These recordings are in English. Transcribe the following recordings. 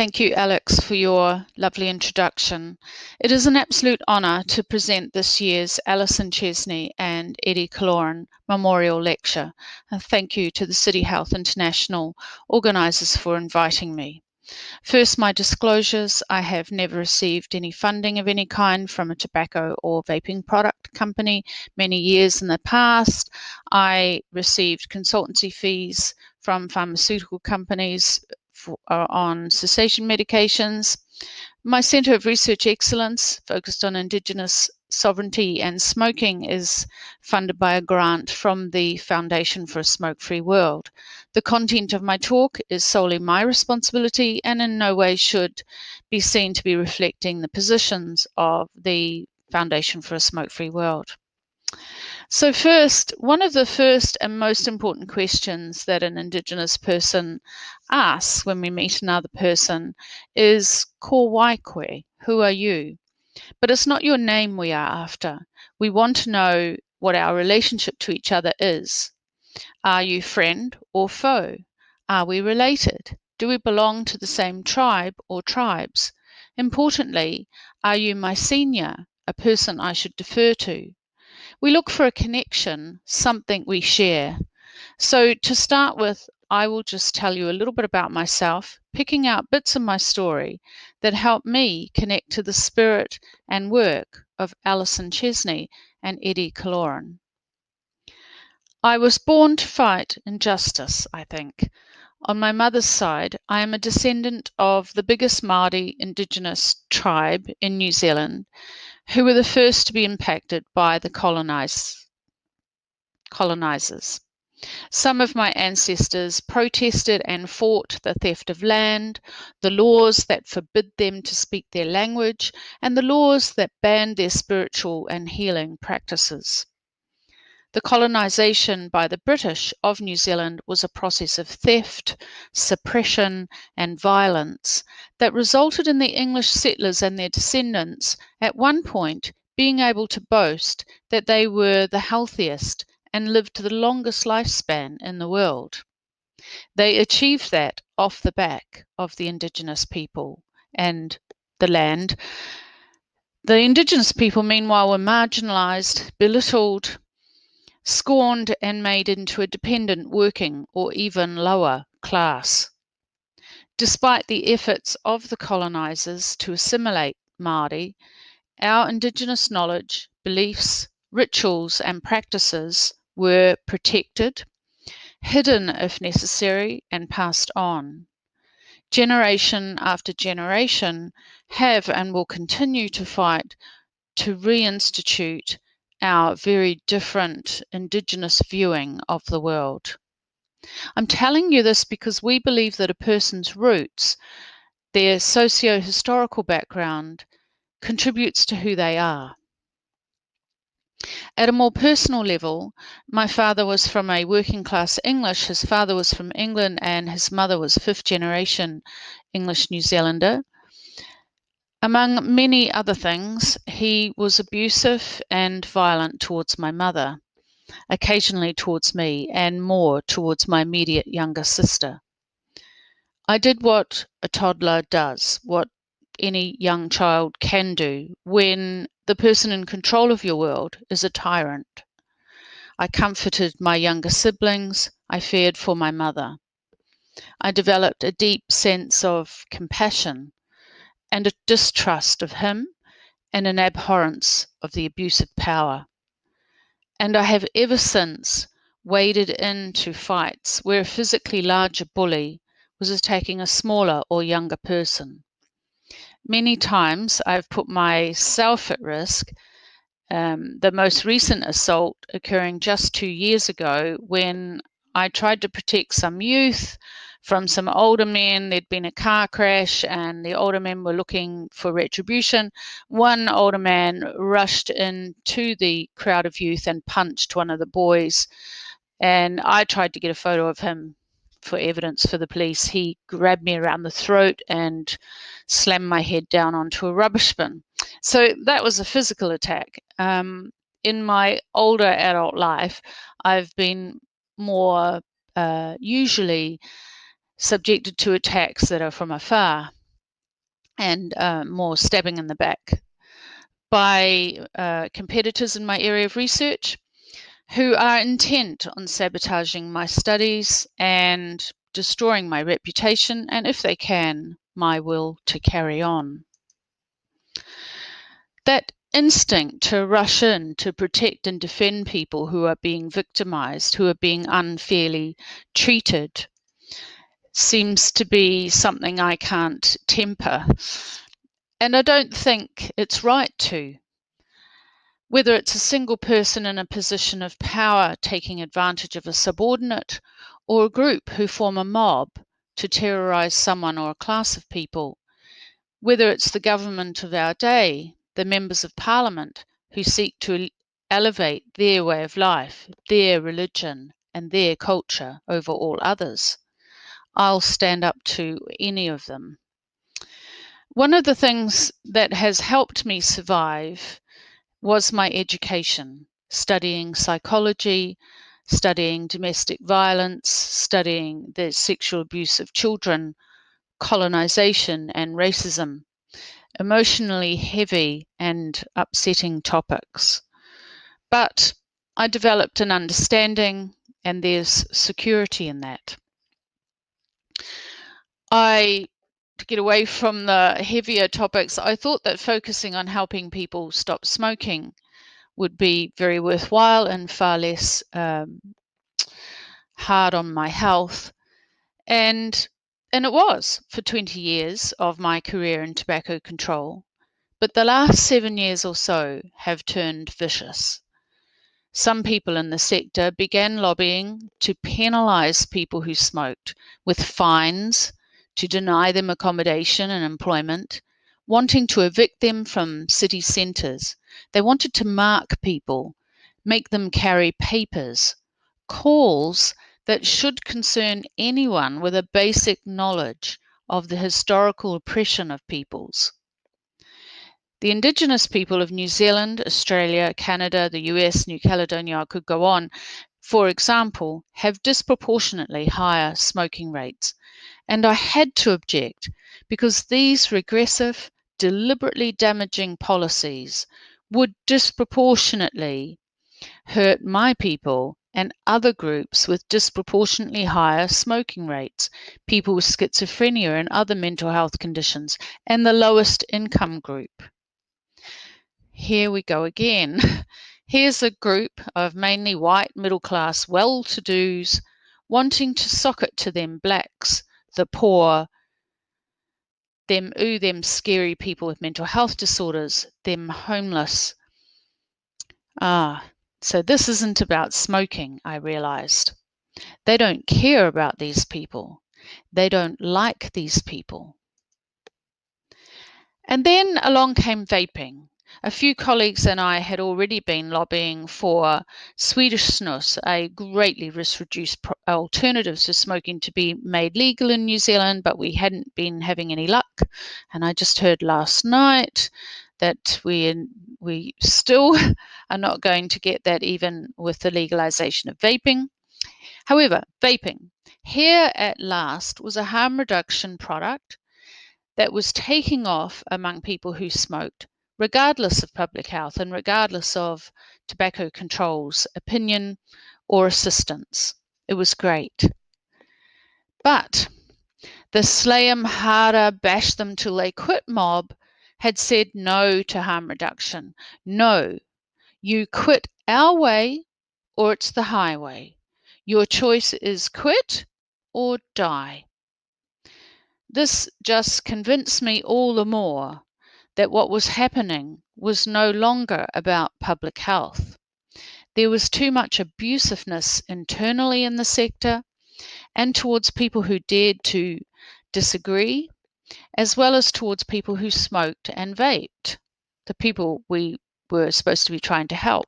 Thank you, Alex, for your lovely introduction. It is an absolute honour to present this year's Alison, Chesney and Eddie Killoran Memorial Lecture. And thank you to the City Health International organisers for inviting me. First, my disclosures. I have never received any funding of any kind from a tobacco or vaping product company. Many years in the past, I received consultancy fees from pharmaceutical companies on cessation medications. My Centre of Research Excellence, focused on Indigenous sovereignty and smoking, is funded by a grant from the Foundation for a Smoke-Free World. The content of my talk is solely my responsibility and in no way should be seen to be reflecting the positions of the Foundation for a Smoke-Free World. So first, one of the first and most important questions that an Indigenous person asks when we meet another person is, ko WhyCHI, who are you? But it's not your name we are after. We want to know what our relationship to each other is. Are you friend or foe? Are we related? Do we belong to the same tribe or tribes? Importantly, are you my senior, a person I should defer to? We look for a connection, something we share. So to start with, I will just tell you a little bit about myself, picking out bits of my story that help me connect to the spirit and work of Alison Chesney and Eddie Killoran. I was born to fight injustice, I think. On my mother's side, I am a descendant of the biggest Māori Indigenous tribe in New Zealand, who were the first to be impacted by the colonizers. Some of my ancestors protested and fought the theft of land, the laws that forbid them to speak their language, and the laws that banned their spiritual and healing practices. The colonization by the British of New Zealand was a process of theft, suppression, and violence that resulted in the English settlers and their descendants at one point being able to boast that they were the healthiest and lived to the longest lifespan in the world. They achieved that off the back of the Indigenous people and the land. The Indigenous people, meanwhile, were marginalized, belittled, scorned and made into a dependent working or even lower class. Despite the efforts of the colonizers to assimilate Māori, our Indigenous knowledge, beliefs, rituals and practices were protected, hidden if necessary, and passed on. Generation after generation have and will continue to fight to reinstitute our very different Indigenous viewing of the world. I'm telling you this because we believe that a person's roots, their socio-historical background, contributes to who they are. At a more personal level, my father was from a working class English, his father was from England, and his mother was fifth generation English New Zealander. Among many other things, he was abusive and violent towards my mother, occasionally towards me, and more towards my immediate younger sister. I did what a toddler does, what any young child can do when the person in control of your world is a tyrant. I comforted my younger siblings. I feared for my mother. I developed a deep sense of compassion and a distrust of him and an abhorrence of the abusive power. And I have ever since waded into fights where a physically larger bully was attacking a smaller or younger person. Many times I've put myself at risk, the most recent assault occurring just 2 years ago when I tried to protect some youth from some older men. There'd been a car crash and the older men were looking for retribution. One older man rushed into the crowd of youth and punched one of the boys, and I tried to get a photo of him for evidence for the police. He grabbed me around the throat and slammed my head down onto a rubbish bin. So that was a physical attack. In my older adult life, I've been more usually subjected to attacks that are from afar. and more stabbing in the back by competitors in my area of research who are intent on sabotaging my studies and destroying my reputation and, if they can, my will to carry on. That instinct to rush in to protect and defend people who are being victimized, who are being unfairly treated, seems to be something I can't temper. And I don't think it's right to. Whether it's a single person in a position of power taking advantage of a subordinate, or a group who form a mob to terrorize someone or a class of people, whether it's the government of our day, the members of parliament who seek to elevate their way of life, their religion, and their culture over all others, I'll stand up to any of them. One of the things that has helped me survive was my education, studying psychology, studying domestic violence, studying the sexual abuse of children, colonization and racism, emotionally heavy and upsetting topics. But I developed an understanding, and there's security in that. To get away from the heavier topics, I thought that focusing on helping people stop smoking would be very worthwhile and far less hard on my health. And it was for 20 years of my career in tobacco control. But the last 7 years or so have turned vicious. Some people in the sector began lobbying to penalise people who smoked with fines, to deny them accommodation and employment, wanting to evict them from city centres. They wanted to mark people, make them carry papers, calls that should concern anyone with a basic knowledge of the historical oppression of peoples. The Indigenous people of New Zealand, Australia, Canada, the US, New Caledonia, I could go on, for example, have disproportionately higher smoking rates. And I had to object because these regressive, deliberately damaging policies would disproportionately hurt my people and other groups with disproportionately higher smoking rates, people with schizophrenia and other mental health conditions, and the lowest income group. Here we go again. Here's a group of mainly white, middle-class, well-to-dos wanting to sock it to them blacks, the poor, them scary people with mental health disorders, them homeless. So this isn't about smoking, I realized. They don't care about these people. They don't like these people. And then along came vaping. A few colleagues and I had already been lobbying for Swedish snus, a greatly risk-reduced alternative to smoking, to be made legal in New Zealand, but we hadn't been having any luck. And I just heard last night that we still are not going to get that even with the legalization of vaping. However, vaping, here at last, was a harm reduction product that was taking off among people who smoked, regardless of public health and regardless of tobacco control's opinion or assistance. It was great. But the slay 'em harder, bash them till they quit mob had said no to harm reduction. No, you quit our way or it's the highway. Your choice is quit or die. This just convinced me all the more that what was happening was no longer about public health. There was too much abusiveness internally in the sector and towards people who dared to disagree, as well as towards people who smoked and vaped, the people we were supposed to be trying to help.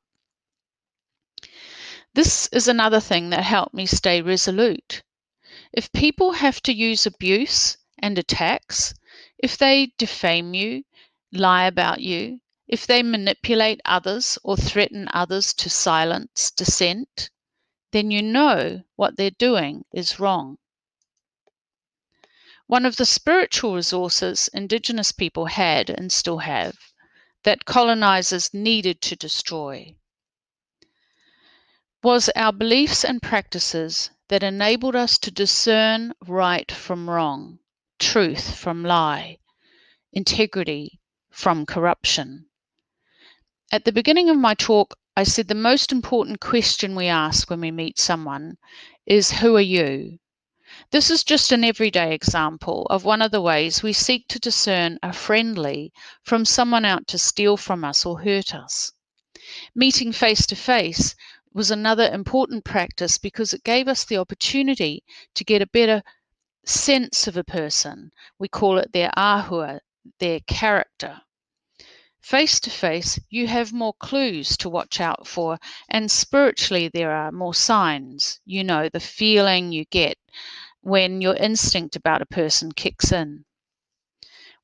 This is another thing that helped me stay resolute. If people have to use abuse and attacks, if they defame you, lie about you, if they manipulate others or threaten others to silence dissent, then you know what they're doing is wrong. one of the spiritual resources Indigenous people had and still have that colonizers needed to destroy was our beliefs and practices that enabled us to discern right from wrong, truth from lie, integrity from corruption. At the beginning of my talk, I said the most important question we ask when we meet someone is, who are you? This is just an everyday example of one of the ways we seek to discern a friendly from someone out to steal from us or hurt us. Meeting face to face was another important practice because it gave us the opportunity to get a better sense of a person. We call it their ahua, their character. Face to face, you have more clues to watch out for, and spiritually, there are more signs. You know, the feeling you get when your instinct about a person kicks in.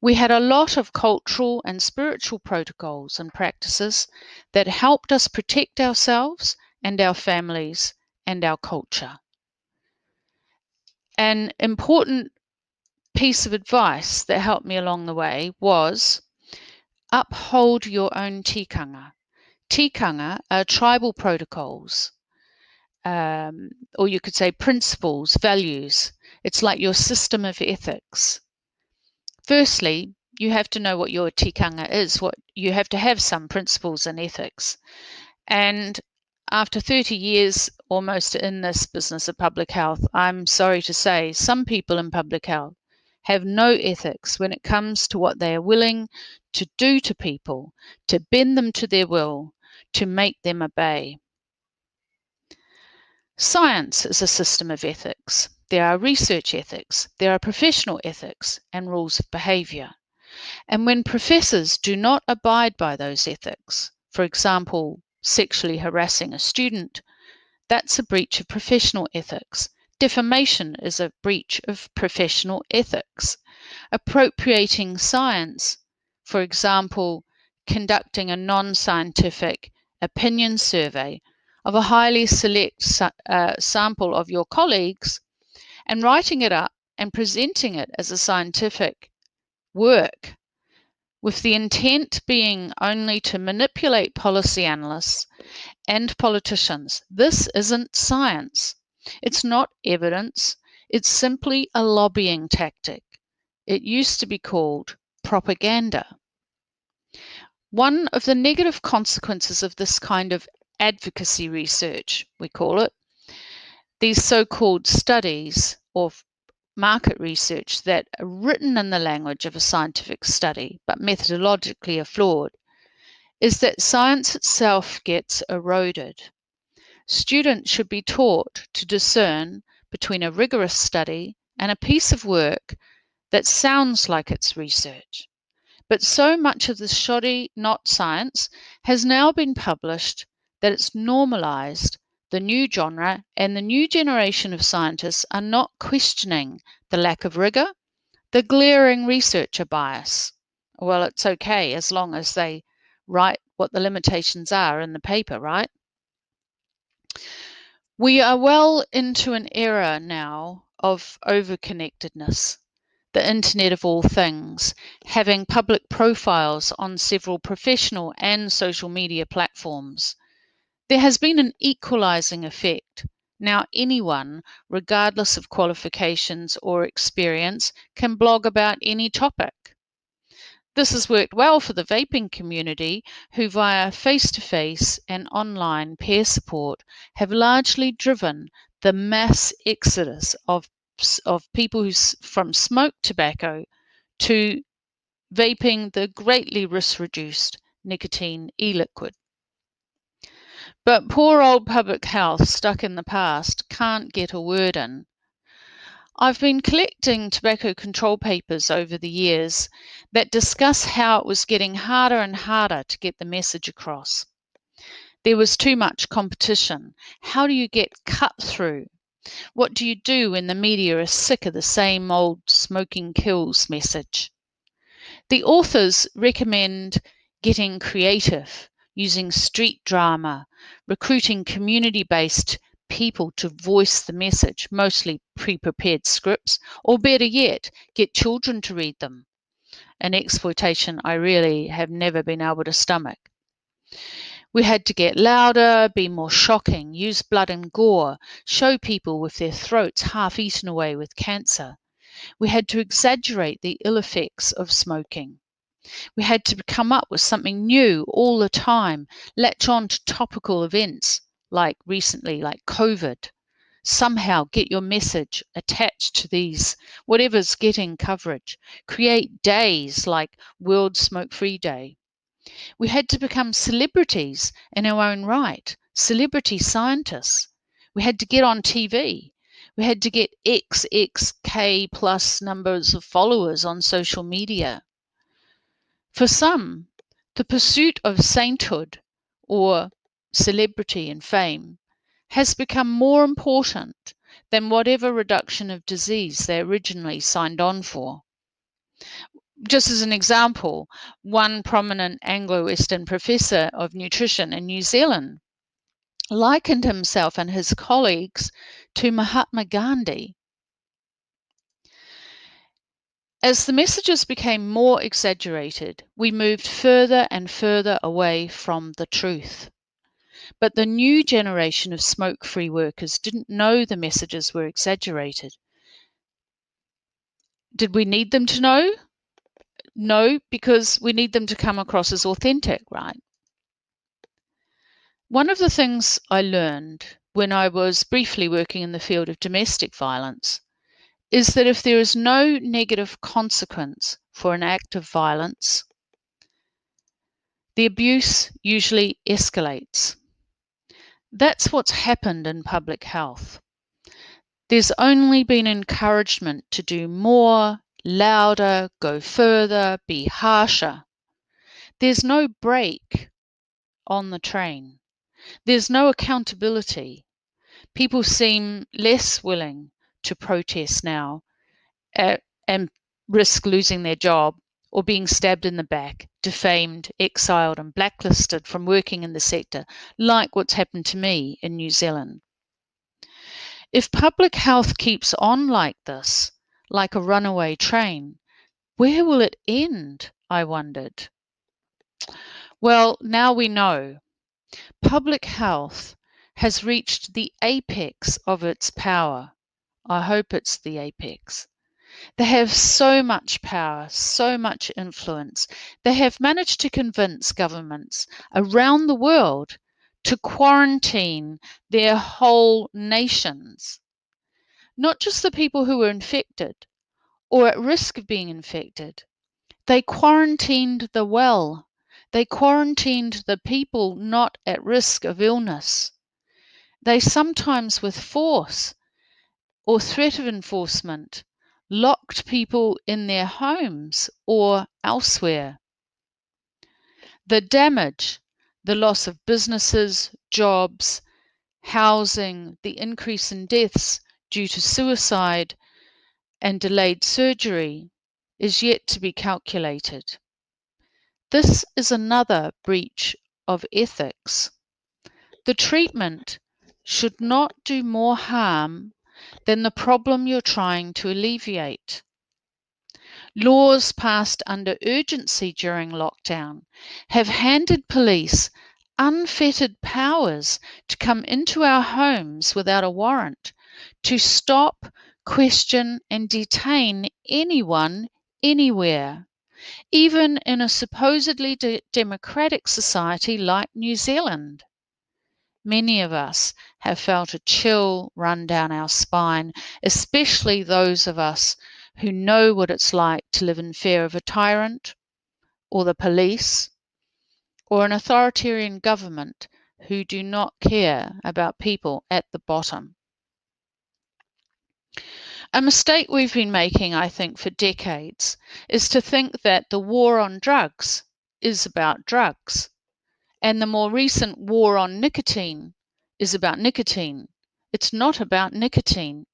We had a lot of cultural and spiritual protocols and practices that helped us protect ourselves and our families and our culture. An important piece of advice that helped me along the way was uphold your own tikanga. Tikanga are tribal protocols, or you could say principles, values. It's like your system of ethics. Firstly, you have to know what your tikanga is. You have to have some principles and ethics. And after 30 years almost in this business of public health, I'm sorry to say some people in public health have no ethics when it comes to what they are willing to do to people, to bend them to their will, to make them obey. Science is a system of ethics. There are research ethics, there are professional ethics, and rules of behavior. And when professors do not abide by those ethics, for example, sexually harassing a student, that's a breach of professional ethics. Defamation is a breach of professional ethics. Appropriating science, for example, conducting a non-scientific opinion survey of a highly select sample of your colleagues and writing it up and presenting it as a scientific work with the intent being only to manipulate policy analysts and politicians. This isn't science. It's not evidence. It's simply a lobbying tactic. It used to be called propaganda. One of the negative consequences of this kind of advocacy research, we call it, these so-called studies or market research that are written in the language of a scientific study but methodologically are flawed, is that science itself gets eroded. Students should be taught to discern between a rigorous study and a piece of work that sounds like it's research. But so much of the shoddy not science has now been published that it's normalized the new genre, and the new generation of scientists are not questioning the lack of rigor, the glaring researcher bias. Well, it's okay as long as they write what the limitations are in the paper, right? We are well into an era now of overconnectedness, the Internet of all things, having public profiles on several professional and social media platforms. There has been an equalizing effect. Now anyone, regardless of qualifications or experience, can blog about any topic. This has worked well for the vaping community, who via face-to-face and online peer support have largely driven the mass exodus of people from smoked tobacco to vaping the greatly risk-reduced nicotine e-liquid. But poor old public health, stuck in the past, can't get a word in. I've been collecting tobacco control papers over the years that discuss how it was getting harder and harder to get the message across. There was too much competition. How do you get cut through? What do you do when the media is sick of the same old smoking kills message? The authors recommend getting creative, using street drama, recruiting community-based people to voice the message, mostly pre-prepared scripts, or better yet, get children to read them, an exploitation I really have never been able to stomach. We had to get louder, be more shocking, use blood and gore, show people with their throats half eaten away with cancer. We had to exaggerate the ill effects of smoking. We had to come up with something new all the time, latch on to topical events like recently, like COVID. Somehow get your message attached to these, whatever's getting coverage. Create days like World Smoke Free Day. We had to become celebrities in our own right, celebrity scientists. We had to get on TV. We had to get XXK plus numbers of followers on social media. For some, the pursuit of sainthood or celebrity and fame has become more important than whatever reduction of disease they originally signed on for. Just as an example, one prominent Anglo-Western professor of nutrition in New Zealand likened himself and his colleagues to Mahatma Gandhi. As the messages became more exaggerated, we moved further and further away from the truth. But the new generation of smoke-free workers didn't know the messages were exaggerated. Did we need them to know? No, because we need them to come across as authentic, right? One of the things I learned when I was briefly working in the field of domestic violence is that if there is no negative consequence for an act of violence, the abuse usually escalates. That's what's happened in public health. There's only been encouragement to do more, louder, go further, be harsher. There's no brake on the train. There's no accountability. People seem less willing to protest now and risk losing their job or being stabbed in the back, defamed, exiled and blacklisted from working in the sector, like what's happened to me in New Zealand. If public health keeps on like this, like a runaway train, where will it end, I wondered. Well, now we know. Public health has reached the apex of its power. I hope it's the apex. They have so much power, so much influence. They have managed to convince governments around the world to quarantine their whole nations. Not just the people who were infected or at risk of being infected. They quarantined the well. They quarantined the people not at risk of illness. They sometimes, with force or threat of enforcement, locked people in their homes or elsewhere. The damage, the loss of businesses, jobs, housing, the increase in deaths due to suicide and delayed surgery is yet to be calculated. This is another breach of ethics. The treatment should not do more harm than the problem you're trying to alleviate. Laws passed under urgency during lockdown have handed police unfettered powers to come into our homes without a warrant, to stop, question and detain anyone, anywhere, even in a supposedly democratic society like New Zealand. Many of us have felt a chill run down our spine, especially those of us who know what it's like to live in fear of a tyrant, or the police, or an authoritarian government who do not care about people at the bottom. A mistake we've been making, I think, for decades is to think that the war on drugs is about drugs, and the more recent war on nicotine is about nicotine. It's not about nicotine.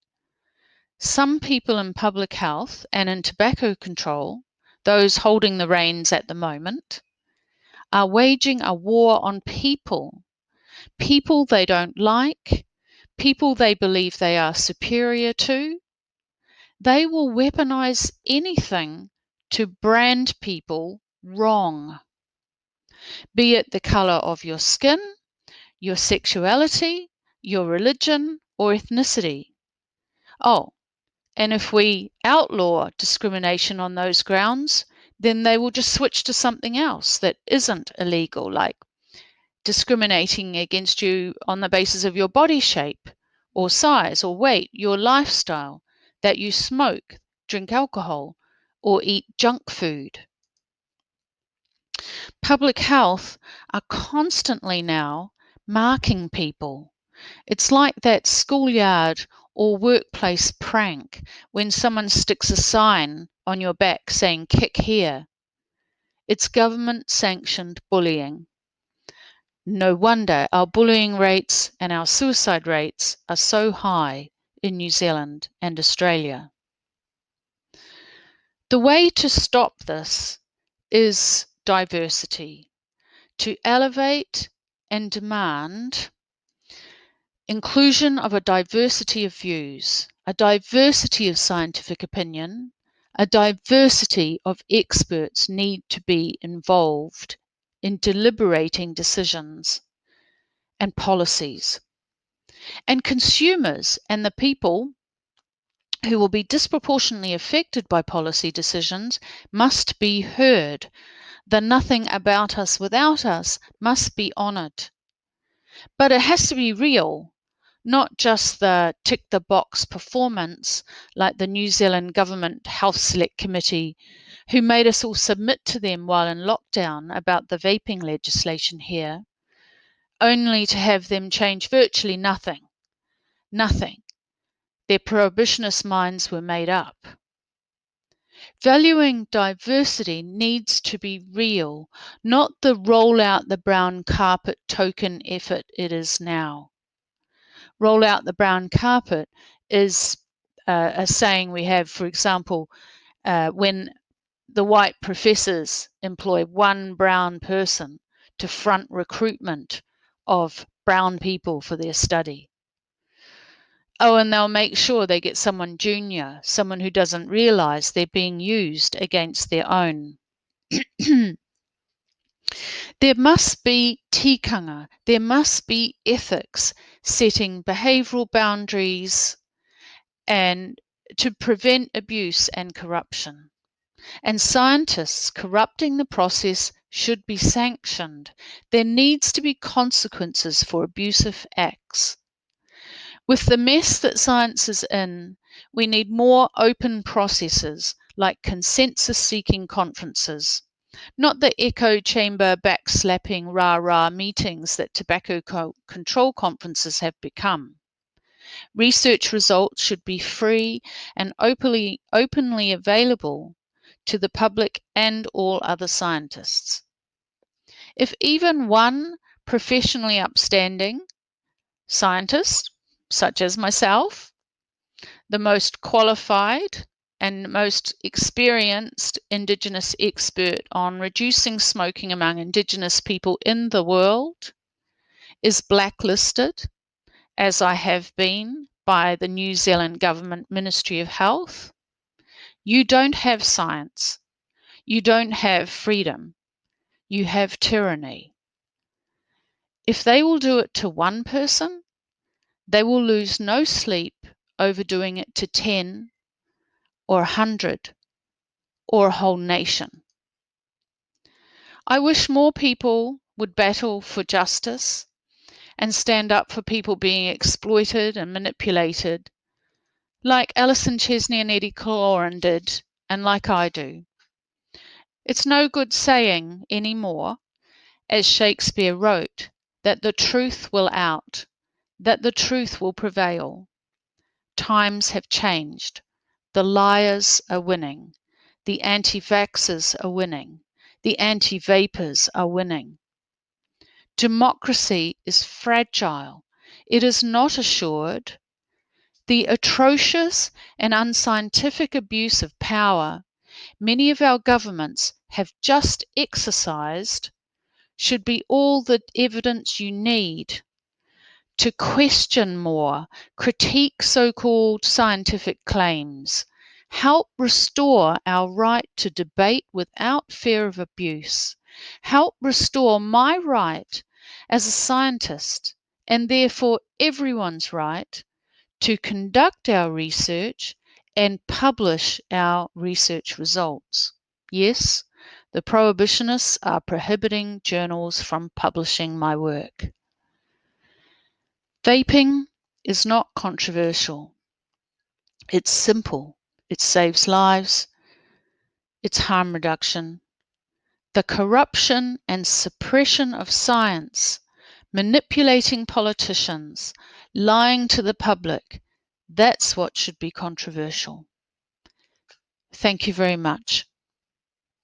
Some people in public health and in tobacco control, those holding the reins at the moment, are waging a war on people. People they don't like, people they believe they are superior to. They will weaponize anything to brand people wrong, be it the color of your skin, your sexuality, your religion, or ethnicity. Oh, and if we outlaw discrimination on those grounds, then they will just switch to something else that isn't illegal, like discriminating against you on the basis of your body shape or size or weight, your lifestyle, that you smoke, drink alcohol, or eat junk food. Public health are constantly now marking people. It's like that schoolyard or workplace prank when someone sticks a sign on your back saying kick here. It's government-sanctioned bullying. No wonder our bullying rates and our suicide rates are so high in New Zealand and Australia. The way to stop this is diversity, to elevate and demand inclusion of a diversity of views, a diversity of scientific opinion, a diversity of experts need to be involved in deliberating decisions and policies. And consumers and the people who will be disproportionately affected by policy decisions must be heard. The nothing about us without us must be honoured. But it has to be real, not just the tick-the-box performance like the New Zealand Government Health Select Committee, who made us all submit to them while in lockdown about the vaping legislation here, only to have them change virtually nothing. Nothing. Their prohibitionist minds were made up. Valuing diversity needs to be real, not the roll out the brown carpet token effort it is now. Roll out the brown carpet is a saying we have, for example, when the white professors employ one brown person to front recruitment of brown people for their study. Oh, and they'll make sure they get someone junior, someone who doesn't realize they're being used against their own. There must be tikanga, there must be ethics, setting behavioural boundaries and to prevent abuse and corruption. And scientists corrupting the process should be sanctioned. There needs to be consequences for abusive acts. With the mess that science is in, we need more open processes like consensus-seeking conferences, not the echo chamber backslapping rah-rah meetings that tobacco control conferences have become. Research results should be free and openly available to the public and all other scientists. If even one professionally upstanding scientist, such as myself, the most qualified and most experienced Indigenous expert on reducing smoking among Indigenous people in the world, is blacklisted, as I have been by the New Zealand Government Ministry of Health, you don't have science. You don't have freedom. You have tyranny. If they will do it to one person, they will lose no sleep over doing it to 10 or 100 or a whole nation. I wish more people would battle for justice and stand up for people being exploited and manipulated, like Alison, Chesney and Killoran did, and like I do. It's no good saying anymore, as Shakespeare wrote, that the truth will out, that the truth will prevail. Times have changed. The liars are winning. The anti-vaxxers are winning. The anti-vapers are winning. Democracy is fragile. It is not assured. The atrocious and unscientific abuse of power many of our governments have just exercised should be all the evidence you need to question more, critique so-called scientific claims, help restore our right to debate without fear of abuse, help restore my right as a scientist, and therefore everyone's right, to conduct our research and publish our research results. Yes, the prohibitionists are prohibiting journals from publishing my work. Vaping is not controversial. It's simple. It saves lives. It's harm reduction. The corruption and suppression of science, manipulating politicians, lying to the public, that's what should be controversial. Thank you very much.